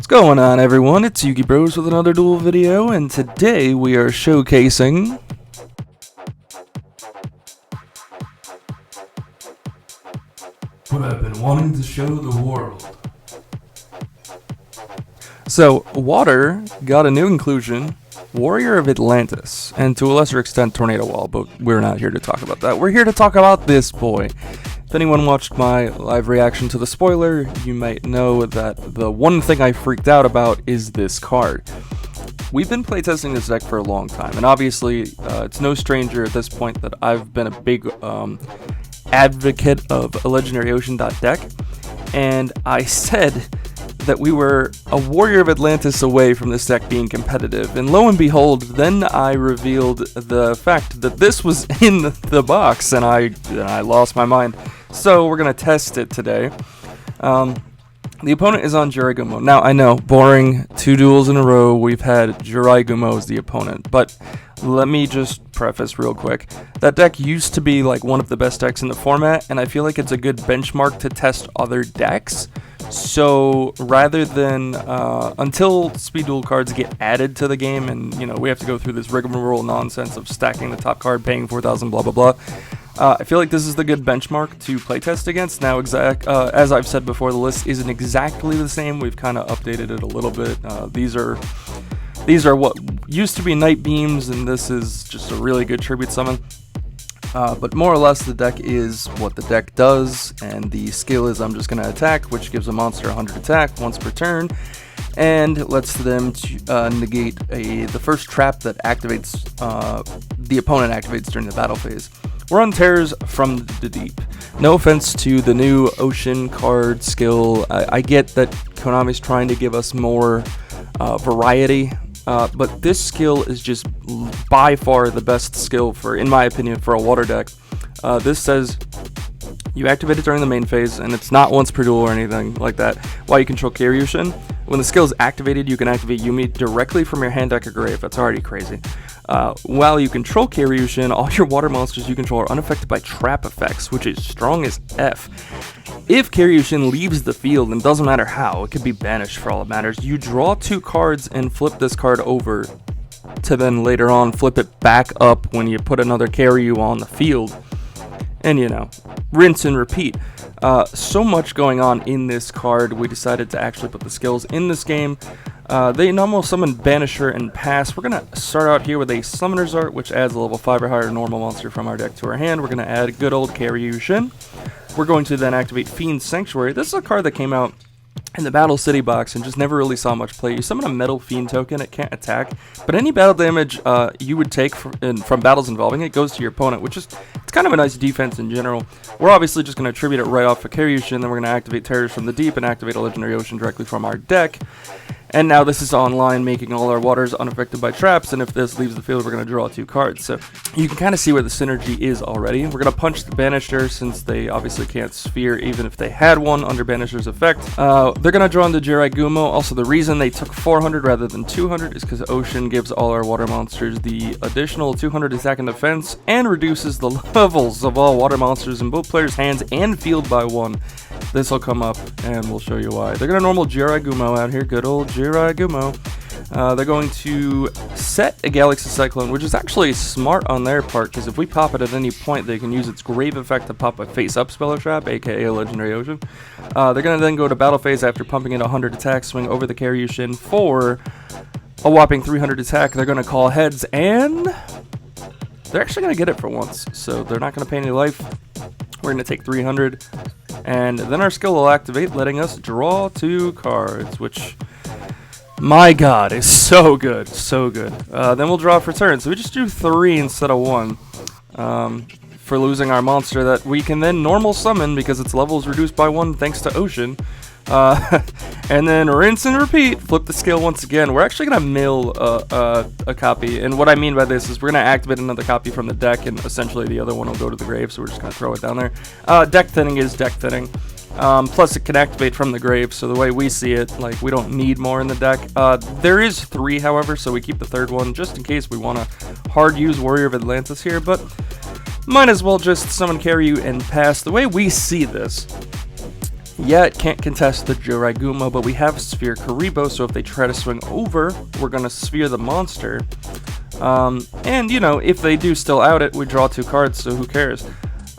Going on, everyone? It's Yugi Bros with another duel video, and today we are showcasing what I've been wanting to show the world. So, water got a new inclusion, Warrior of Atlantis, and to a lesser extent Tornado Wall, but we're not here to talk about that. We're here to talk about this boy. If anyone watched my live reaction to the spoiler, you might know that the one thing I freaked out about is this card. We've been playtesting this deck for a long time, and obviously it's no stranger at this point that I've been a big advocate of a Legendary Ocean deck, and I said that we were a Warrior of Atlantis away from this deck being competitive, and lo and behold, then I revealed the fact that this was in the box, and I lost my mind. So we're gonna test it today. The opponent is on Jiraiya. Now I know, boring, 2 duels in a row, we've had Jiraiya as the opponent, but let me just preface real quick. That deck used to be like one of the best decks in the format, and I feel like it's a good benchmark to test other decks. So rather than until speed duel cards get added to the game, and we have to go through this rigmarole nonsense of stacking the top card, paying 4,000, blah blah blah. I feel like this is the good benchmark to playtest against. Now, as I've said before, the list isn't exactly the same. We've kind of updated it a little bit. These are what used to be Night Beams, and this is just a really good tribute summon. But more or less, the deck is what the deck does, and the skill is I'm just going to attack, which gives a monster 100 attack once per turn, and lets them negate the first trap that activates the opponent activates during the battle phase. We're on Terrors from the Deep. No offense to the new Ocean card skill. I get that Konami's trying to give us more variety. But this skill is just by far the best skill in my opinion, for a water deck. This says you activate it during the main phase, and it's not once per duel or anything like that. While you control Kairyu Shin, when the skill is activated, you can activate Yumi directly from your hand, deck, or grave. That's already crazy. While you control Kairyu Shin, all your water monsters you control are unaffected by trap effects, which is strong as F. If Kairyu Shin leaves the field, and doesn't matter how, it could be banished for all it matters, you draw 2 cards and flip this card over to then later on flip it back up when you put another Kairyu on the field. And rinse and repeat. So much going on in this card, we decided to actually put the skills in this game. They normal summon Banisher and Pass. We're going to start out here with a Summoner's Art, which adds a level 5 or higher normal monster from our deck to our hand. We're going to add good old Kairyu Shin. We're going to then activate Fiend Sanctuary. This is a card that came out in the Battle City box and just never really saw much play. You summon a Metal Fiend token, it can't attack, but any battle damage you would take from battles involving it goes to your opponent, which is it's kind of a nice defense in general. We're obviously just going to attribute it right off of Kairyu Shin, then we're going to activate Terrors from the Deep and activate a Legendary Ocean directly from our deck. And now this is online, making all our waters unaffected by traps, and if this leaves the field, we're going to draw 2 cards. So you can kind of see where the synergy is already. We're going to punch the Banisher, since they obviously can't sphere, even if they had one under Banisher's effect. They're going to draw into Jiraiya. Also, the reason they took 400 rather than 200 is because Ocean gives all our water monsters the additional 200 attack and defense, and reduces the levels of all water monsters in both players' hands and field by 1. This will come up, and we'll show you why. They're going to normal Jiraiya out here, good old Jiraiya. They're going to set a Galaxy Cyclone, which is actually smart on their part, because if we pop it at any point, they can use its grave effect to pop a face-up spell or trap, aka a Legendary Ocean. They're going to then go to battle phase after pumping in 100 attack, swing over the Kairyu Shin for a whopping 300 attack. They're going to call heads, and they're actually going to get it for once, so they're not going to pay any life. We're going to take 300, and then our skill will activate, letting us draw 2 cards, which, my god, is so good, so good. Then we'll draw for turn, so we just do 3 instead of 1 for losing our monster that we can then normal summon because its level is reduced by 1 thanks to Ocean. And then rinse and repeat, flip the skill once again. We're actually going to mill a copy, and what I mean by this is we're going to activate another copy from the deck, and essentially the other one will go to the grave, so we're just going to throw it down there. Deck thinning is deck thinning. Plus it can activate from the grave, so the way we see it, like, we don't need more in the deck. There is 3, however, so we keep the 3rd one just in case we want to hard use Warrior of Atlantis here, but might as well just summon Kairyu and pass. The way we see this Yeah, it can't contest the Jirai Gumo, but we have Sphere Karibo, so if they try to swing over, we're going to Sphere the monster. And, you know, if they do still out it, we draw 2 cards, so who cares?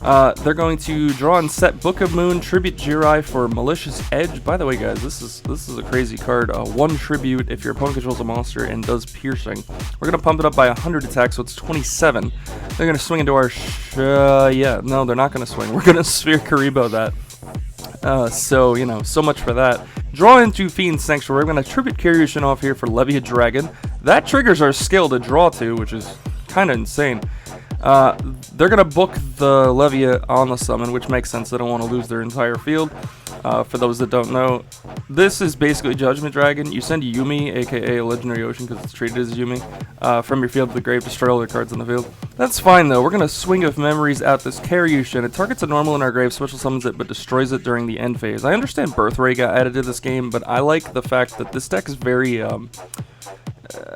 They're going to draw and set Book of Moon, Tribute Jirai for Malicious Edge. By the way, guys, this is a crazy card. 1 Tribute if your opponent controls a monster and does piercing. We're going to pump it up by 100 attack, so it's 27. They're going to swing into our... yeah, no, they're not going to swing. We're going to Sphere Karibo that. So, you know, so much for that. Draw into Fiend Sanctuary. We're going to Tribute Kairyu Shin off here for Levia Dragon. That triggers our skill to draw to, which is kind of insane. They're going to book the Levia on the summon, which makes sense. They don't want to lose their entire field. For those that don't know, this is basically Judgment Dragon. You send Yumi, aka a Legendary Ocean, because it's treated as Yumi, from your field to the grave, destroy all the cards on the field. That's fine, though. We're going to Swing of Memories out this Kairyu Shin. It targets a normal in our grave, special summons it, but destroys it during the end phase. I understand Birthray got added to this game, but I like the fact that this deck is very...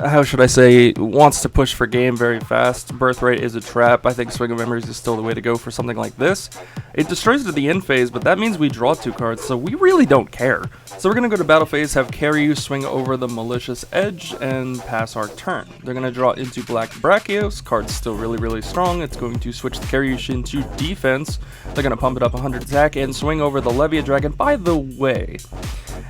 how should I say, wants to push for game very fast. Birthright is a trap. I think Swing of Memories is still the way to go for something like this. It destroys it at the end phase, but that means we draw 2 cards, so we really don't care. So we're going to go to battle phase, have Kairyu swing over the Malicious Edge, and pass our turn. They're going to draw into Black Brachios. Card's still really, really strong. It's going to switch the Kairyu Shin to defense. They're going to pump it up 100 attack and swing over the Levia Dragon. By the way,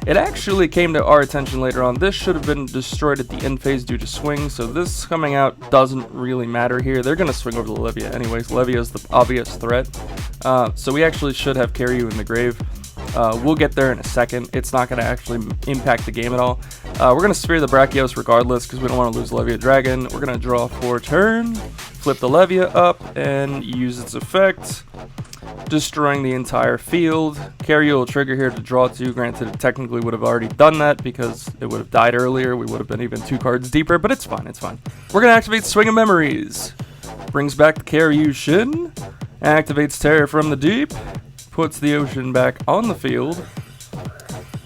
it actually came to our attention later on. This should have been destroyed at the end phase due to swing, so this coming out doesn't really matter here. They're going to swing over the Levia anyways. Levia is the obvious threat. So we actually should have Kairyu in the grave. We'll get there in a second. It's not going to actually impact the game at all. We're going to Sphere the Brachios regardless because we don't want to lose Levia Dragon. We're going to draw for turn, flip the Levia up, and use its effect, destroying the entire field. Kairyu will trigger here to draw 2. Granted, it technically would have already done that because it would have died earlier. We would have been even 2 cards deeper, but it's fine, it's fine. We're going to activate Swing of Memories. Brings back the Kairyu Shin. Activates Terror from the Deep. Puts the ocean back on the field.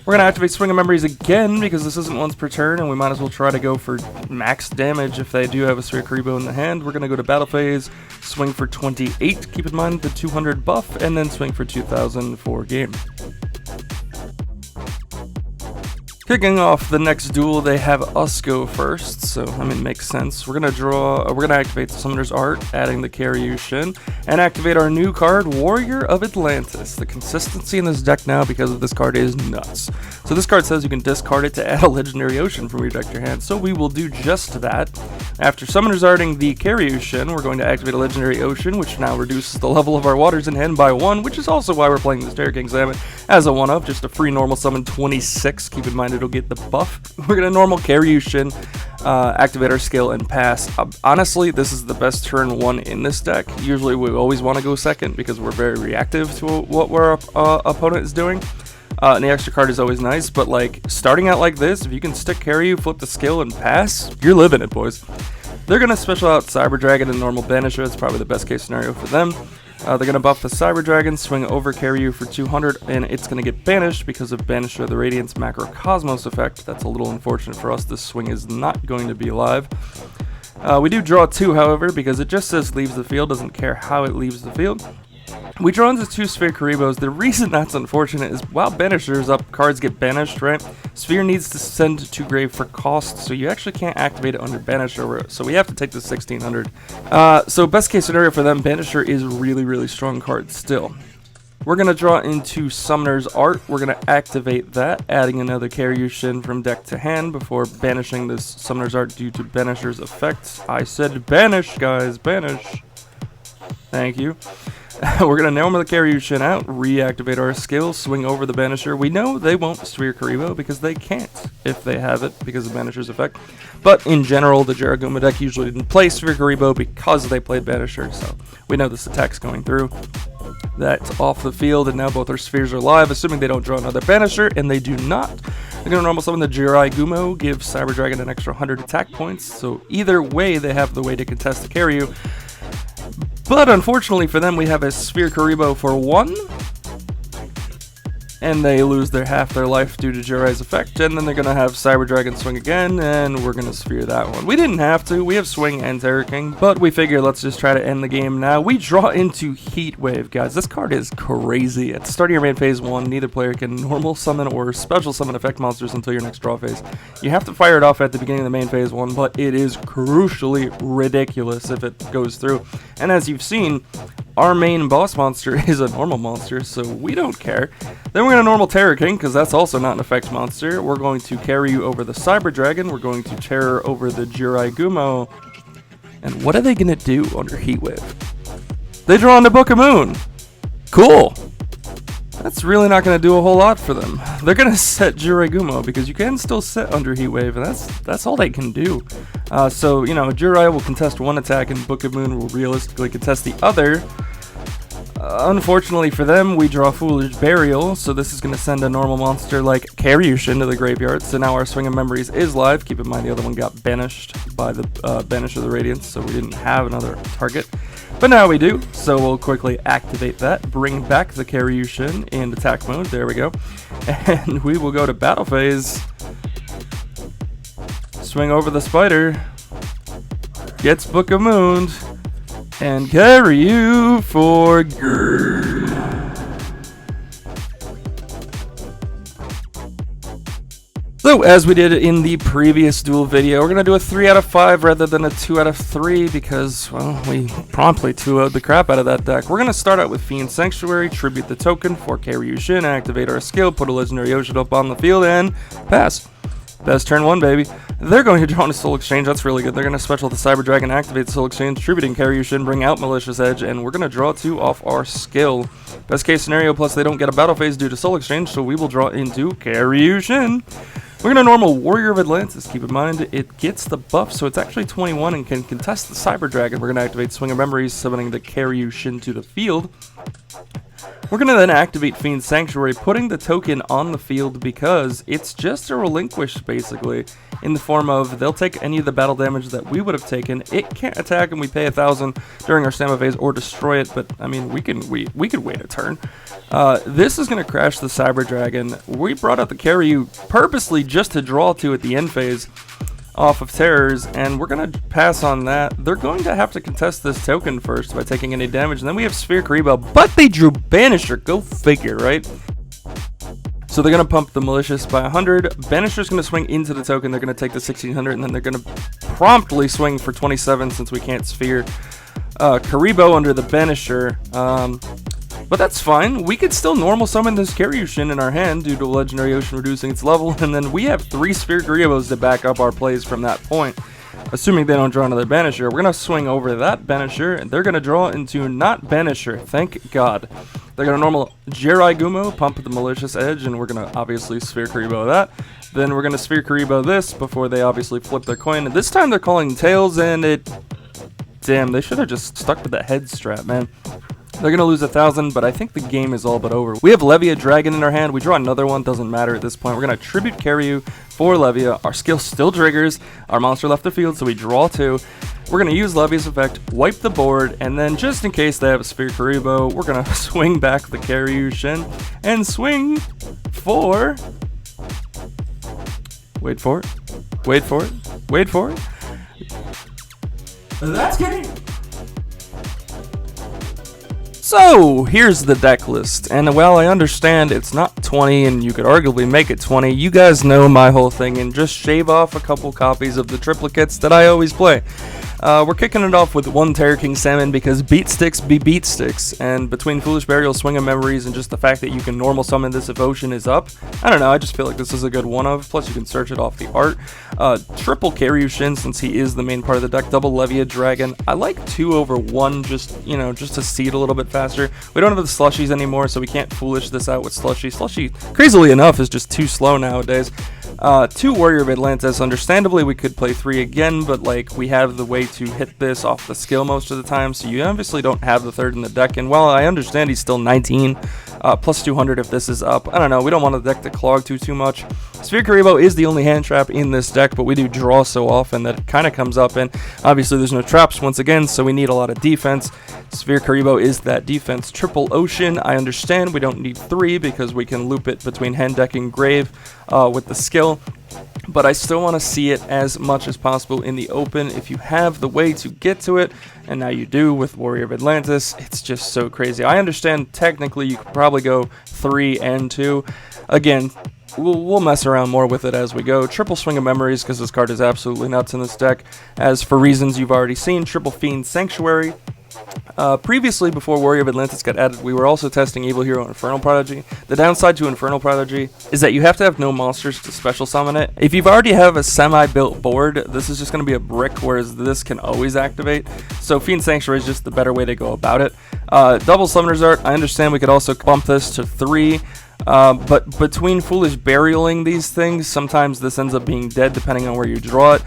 We're going to activate Swing of Memories again because this isn't once per turn, and we might as well try to go for max damage if they do have a Sphere Karibo in the hand. We're going to go to battle phase, swing for 28, keep in mind the 200 buff, and then swing for 2000 for game. Kicking off the next duel, they have us go first, so, I mean, makes sense. We're gonna activate the Summoner's Art, adding the Kairyu Shin, and activate our new card, Warrior of Atlantis. The consistency in this deck now, because of this card, is nuts. So this card says you can discard it to add a Legendary Ocean from your deck to your hand, so we will do just that. After Summoner's Arting the Kairyu Shin, we're going to activate a Legendary Ocean, which now reduces the level of our waters in hand by 1, which is also why we're playing this Terror King Salmon as a 1-up, just a free normal summon 26. Keep in mind it'll get the buff. We're gonna normal Kairyu Shin, activate our skill, and pass. Honestly, this is the best turn 1 in this deck. Usually we always want to go second because we're very reactive to what our opponent is doing. And the extra card is always nice, but like starting out like this, if you can stick Kairyu, flip the skill, and pass, you're living it, boys. They're gonna special out Cyber Dragon and normal Banisher. It's probably the best case scenario for them. They're going to buff the Cyber Dragon, swing over Kairyu for 200, and it's going to get banished because of Banisher the Radiance Macrocosmos effect. That's a little unfortunate for us. This swing is not going to be alive. We do draw 2, however, because it just says leaves the field, doesn't care how it leaves the field. We draw into 2 Sphere Karibos. The reason that's unfortunate is while Banisher is up, cards get banished, right? Sphere needs to send to grave for cost, so you actually can't activate it under Banisher, so we have to take the 1600. So best case scenario for them, Banisher is a really, really strong card still. We're going to draw into Summoner's Art. We're going to activate that, adding another Kairyu Shin from deck to hand before banishing this Summoner's Art due to Banisher's effect. I said banish, guys, banish. Thank you. We're going to normal the Kairyu Shin out, reactivate our skill, swing over the Banisher. We know they won't Sphere Karibo because they can't if they have it because of Banisher's effect. But in general, the Jaraguma deck usually didn't play Sphere Karibo because they played Banisher, so we know this attack's going through. That's off the field, and now both our spheres are live, assuming they don't draw another Banisher, and they do not. They're going to normal summon the Jirai Gumo, give Cyber Dragon an extra 100 attack points, so either way, they have the way to contest the Kairyu. But unfortunately for them, we have a Sphere Karibo for 1. and they lose their half their life due to Jiraiya's effect, and then they're gonna have Cyber Dragon swing again, and we're gonna sphere that one. We didn't have to, we have Swing and Terror King, but we figured let's just try to end the game now. We draw into Heat Wave, guys. This card is crazy. At the start of your main phase 1, neither player can normal summon or special summon effect monsters until your next draw phase. You have to fire it off at the beginning of the main phase 1, but it is crucially ridiculous if it goes through. And as you've seen, our main boss monster is a normal monster, so we don't care. Then we're going to normal Terror King, because that's also not an effect monster. We're going to Kairyu over the Cyber Dragon. We're going to Terror over the Jirai Gumo. And what are they going to do under Heat Wave? They draw into Book of Moon. Cool. That's really not going to do a whole lot for them. They're going to set Jirai Gumo, because you can still set under Heat Wave, and that's all they can do. So, you know, Jirai will contest one attack, and Book of Moon will realistically contest the other. Unfortunately for them, we draw Foolish Burial, so this is going to send a normal monster like Kairyu Shin to the graveyard. So now our Swing of Memories is live. Keep in mind the other one got banished by the Banish of the Radiance, so we didn't have another target. But now we do, so we'll quickly activate that, bring back the Kairyu Shin in attack mode. There we go. And we will go to battle phase. Swing over the spider. Gets Book of Moon. And Kairyu for Grrrr. So, as we did in the previous duel video, we're going to do a 3 out of 5 rather than a 2 out of 3 because, well, we promptly 2-0'd the crap out of that deck. We're going to start out with Fiend Sanctuary, tribute the token for Kairyu Shin, activate our skill, put a legendary ocean up on the field, and pass. Best turn 1, baby. They're going to draw into Soul Exchange. That's really good. They're going to special the Cyber Dragon, activate the Soul Exchange, tributing Kairyu Shin, bring out Malicious Edge, and we're going to draw 2 off our skill. Best case scenario, plus they don't get a battle phase due to Soul Exchange, so we will draw into Kairyu Shin. We're going to normal Warrior of Atlantis. Keep in mind, it gets the buff, so it's actually 21 and can contest the Cyber Dragon. We're going to activate Swing of Memories, summoning the Kairyu Shin to the field. We're going to then activate Fiend Sanctuary, putting the token on the field because it's just a relinquish, basically, in the form of they'll take any of the battle damage that we would have taken. It can't attack, and we pay 1,000 during our stamina phase or destroy it, but, I mean, we could wait a turn. This is going to crash the Cyber Dragon. We brought out the Kairyu purposely just to draw 2 at the end phase off of Terrors, and we're going to pass on that. They're going to have to contest this token first by taking any damage, and then we have Sphere Kairyu, but they drew Banisher. Go figure, right? So they're going to pump the Malicious by 100. Banisher's going to swing into the token. They're going to take the 1,600, and then they're going to promptly swing for 27 since we can't Sphere Kairyu under the Banisher. But that's fine. We could still normal summon this Kairyu Shin in our hand due to Legendary Ocean reducing its level, and then we have 3 Sphere Karyubos to back up our plays from that point. Assuming they don't draw another Banisher, we're going to swing over that Banisher, and they're going to draw into not Banisher, thank God. They're going to normal Jirai Gumo, pump the Malicious Edge, and we're going to obviously Sphere Kairyu that. Then we're going to Sphere Kairyu this before they obviously flip their coin. And this time they're calling Tails, and it... Damn, they should have just stuck with the head strap, man. They're going to lose 1,000, but I think the game is all but over. We have Levia Dragon in our hand. We draw another one. Doesn't matter at this point. We're going to tribute Kairyu for Levia. Our skill still triggers. Our monster left the field, so we draw 2. We're going to use Levia's effect, wipe the board, and then just in case they have a Sphere Kairyu, we're going to swing back the Kairyu Shin and swing for... Wait for it. Wait for it. Wait for it. That's game! So, here's the deck list, and while I understand it's not 20 and you could arguably make it 20, you guys know my whole thing and just shave off a couple copies of the triplicates that I always play. We're kicking it off with 1 Terror King Salmon because beat sticks be beat sticks, and between Foolish Burial, Swing of Memories, and just the fact that you can normal summon this if Ocean is up, I don't know, I just feel like this is a good one of, plus you can search it off the art. Triple Kairyu Shin since he is the main part of the deck, double Levia Dragon. I like 2 over 1 just, you know, just to seed a little bit faster. We don't have the Slushies anymore, so we can't Foolish this out with Slushie. Slushie, crazily enough, is just too slow nowadays. 2 Warrior of Atlantis. Understandably, we could play 3 again, but like we have the way to hit this off the skill most of the time, so you obviously don't have the 3rd in the deck. And while I understand he's still 19, plus 200 if this is up, I don't know, we don't want the deck to clog too much. Sphere Kairyu is the only hand trap in this deck, but we do draw so often that it kind of comes up, and obviously there's no traps once again, so we need a lot of defense. Sphere Karibo is that defense. Triple Ocean, I understand we don't need 3 because we can loop it between hand, deck, and grave with the skill. But I still want to see it as much as possible in the open if you have the way to get to it, and now you do with Warrior of Atlantis. It's just so crazy. I understand technically you could probably go 3 and 2. Again, we'll mess around more with it as we go. Triple Swing of Memories, because this card is absolutely nuts in this deck. As for reasons you've already seen, Triple Fiend Sanctuary. Previously, before Warrior of Atlantis got added, we were also testing Evil Hero Infernal Prodigy. The downside to Infernal Prodigy is that you have to have no monsters to special summon it. If you've already have a semi-built board, this is just going to be a brick, whereas this can always activate. So Fiend Sanctuary is just the better way to go about it. Double Summoner's Art, I understand we could also bump this to 3. But between Foolish Burialing these things, sometimes this ends up being dead depending on where you draw it.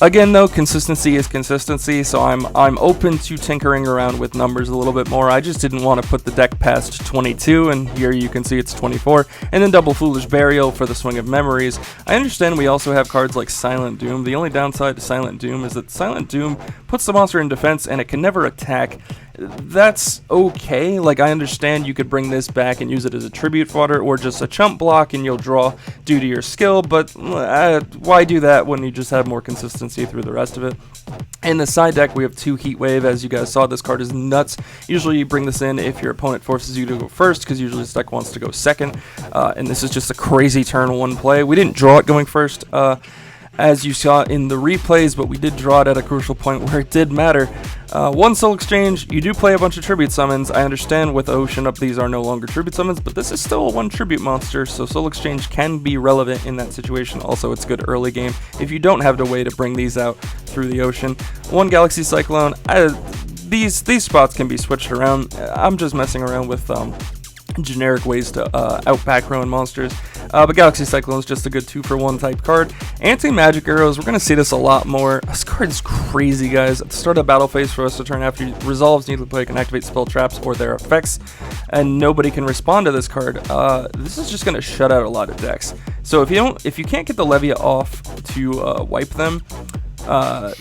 Again, though, consistency is consistency, so I'm open to tinkering around with numbers a little bit more. I just didn't want to put the deck past 22, and here you can see it's 24. And then double Foolish Burial for the Swing of Memories. I understand we also have cards like Silent Doom. The only downside to Silent Doom is that Silent Doom puts the monster in defense and it can never attack. That's okay. Like, I understand you could bring this back and use it as a tribute fodder or just a chump block and you'll draw due to your skill, but why do that when you just have more consistency through the rest of it? In the side deck, we have 2 Heat Wave. As you guys saw, this card is nuts. Usually you bring this in if your opponent forces you to go first, because usually this deck wants to go second, and this is just a crazy turn 1 play. We didn't draw it going first, as you saw in the replays, but we did draw it at a crucial point where it did matter. 1 Soul Exchange, you do play a bunch of tribute summons. I understand with Ocean Up these are no longer tribute summons, but this is still a 1 tribute monster, so Soul Exchange can be relevant in that situation. Also, it's good early game if you don't have the way to bring these out through the ocean. 1 Galaxy Cyclone, these spots can be switched around. I'm just messing around with generic ways to out back row monsters, but Galaxy Cyclone is just a good 2-for-1 type card. Anti-Magic Arrows, we're going to see this a lot more. This card is crazy, guys. At the start of battle phase, for us to turn after resolves, neither player can activate spell traps or their effects, and nobody can respond to this card. This is just going to shut out a lot of decks. So if you can't get the Levia off to wipe them,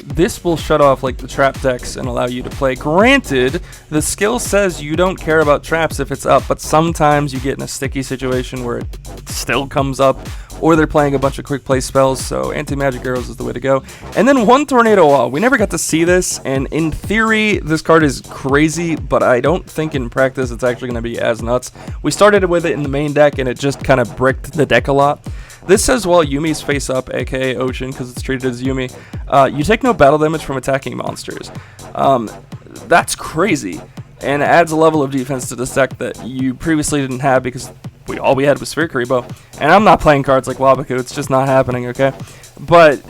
this will shut off like the trap decks and allow you to play. Granted, the skill says you don't care about traps if it's up, but sometimes you get in a sticky situation where it still comes up, or they're playing a bunch of quick play spells, so Anti-Magic Arrows is the way to go. And then 1 Tornado Wall. We never got to see this, and in theory, this card is crazy, but I don't think in practice it's actually going to be as nuts. We started with it in the main deck, and it just kind of bricked the deck a lot. This says while Yumi's face up, aka Ocean, because it's treated as Yumi, you take no battle damage from attacking monsters. That's crazy, and adds a level of defense to this deck that you previously didn't have because all we had was Sphere Karibo. And I'm not playing cards like Wabaku, it's just not happening, okay? But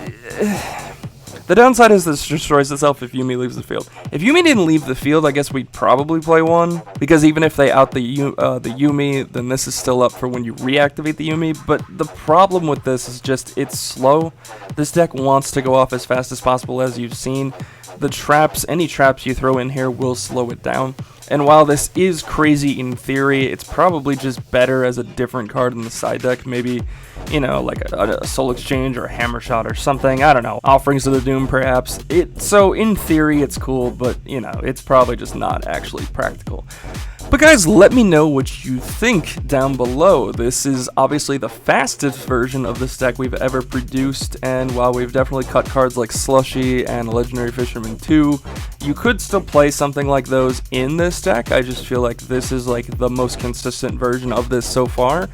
the downside is this destroys itself if Yumi leaves the field. If Yumi didn't leave the field, I guess we'd probably play 1, because even if they out the Yumi, then this is still up for when you reactivate the Yumi. But the problem with this is just it's slow. This deck wants to go off as fast as possible, as you've seen. The traps, any traps you throw in here will slow it down. And while this is crazy in theory, it's probably just better as a different card in the side deck. Maybe, you know, like a Soul Exchange or a Hammer Shot or something. I don't know. Offerings of the Doom, perhaps. So in theory, it's cool, but, you know, it's probably just not actually practical. But guys, let me know what you think down below. This is obviously the fastest version of this deck we've ever produced, and while we've definitely cut cards like Slushy and Legendary Fisherman 2, you could still play something like those in this deck. I just feel like this is like the most consistent version of this so far.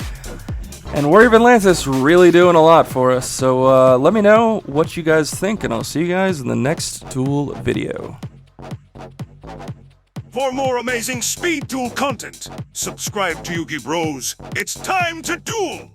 And Warrior of Atlantis really doing a lot for us, so let me know what you guys think, and I'll see you guys in the next Duel video. For more amazing Speed Duel content, subscribe to Yugi Bros. It's time to duel!